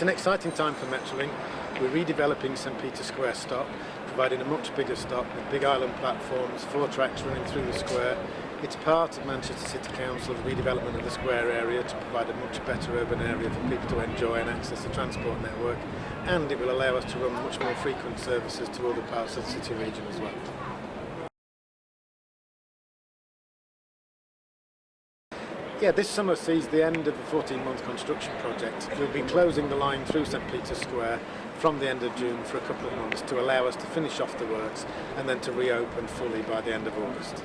It's an exciting time for Metrolink. We're redeveloping St Peter's Square stop, providing a much bigger stop with big island platforms, 4 tracks running through the square. It's part of Manchester City Council's redevelopment of the square area to provide a much better urban area for people to enjoy and access the transport network, and it will allow us to run much more frequent services to other parts of the city region as well. Yeah, this summer sees the end of the 14-month construction project. We'll be closing the line through St Peter's Square from the end of June for a couple of months to allow us to finish off the works and then to reopen fully by the end of August.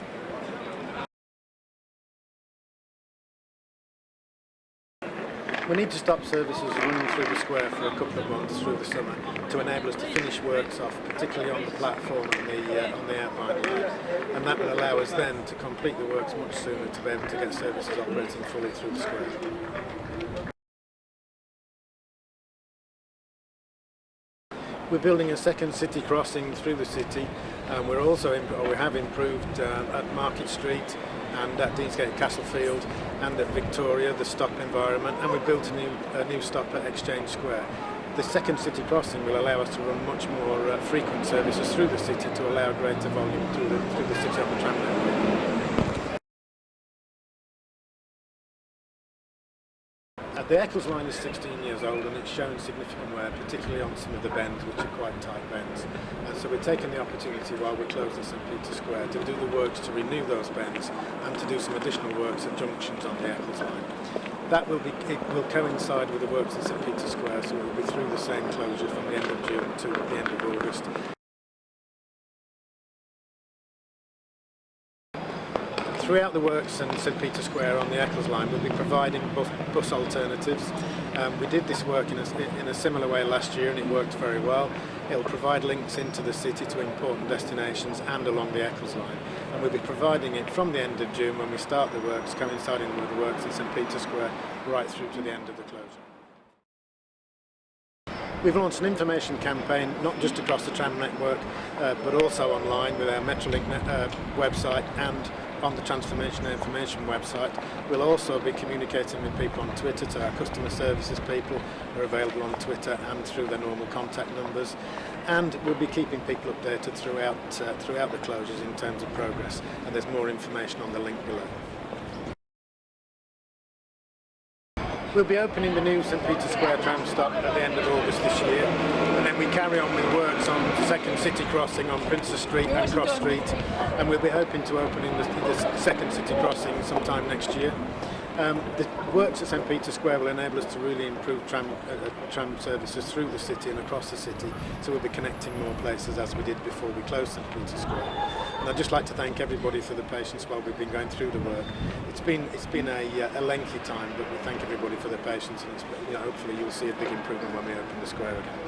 We need to stop services running through the square for a couple of months through the summer to enable us to finish works off, particularly on the platform on the outbound line, and that will allow us then to complete the works much sooner to be able to get services operating fully through the square. We're building a second city crossing through the city, and we have improved at Market Street and at Deansgate Castlefield and at Victoria the stop environment, and we built a new stop at Exchange Square. The second city crossing will allow us to run much more frequent services through the city to allow greater volume through the city on the tram network. The Eccles line is 16 years old and it's shown significant wear, particularly on some of the bends, which are quite tight bends. And so we're taking the opportunity while we're closing St Peter's Square to do the works to renew those bends and to do some additional works at junctions on the Eccles line. It will coincide with the works in St Peter's Square, so we'll be through the same closure from the end of June to the end of August. Throughout the works in St Peter's Square on the Eccles line, we'll be providing bus alternatives. We did this work in a similar way last year and it worked very well. It'll provide links into the city to important destinations and along the Eccles line. And we'll be providing it from the end of June when we start the works, coinciding with the works in St Peter's Square, right through to the end of the closure. We've launched an information campaign, not just across the tram network, but also online with our Metrolink website and on the Transformation Information website. We'll also be communicating with people on Twitter, to our customer services people who are available on Twitter and through their normal contact numbers. And we'll be keeping people updated throughout the closures in terms of progress. And there's more information on the link below. We'll be opening the new St Peter's Square tram stop at the end of August this year, and then we carry on with works on the second city crossing on Princess Street and Cross Street, and we'll be hoping to open in the second city crossing sometime next year. The works at St Peter's Square will enable us to really improve tram services through the city and across the city, so we'll be connecting more places as we did before we closed St Peter's Square. And I'd just like to thank everybody for the patience while we've been going through the work. It's been a lengthy time, but we thank everybody for their patience, and hopefully you'll see a big improvement when we open the square again.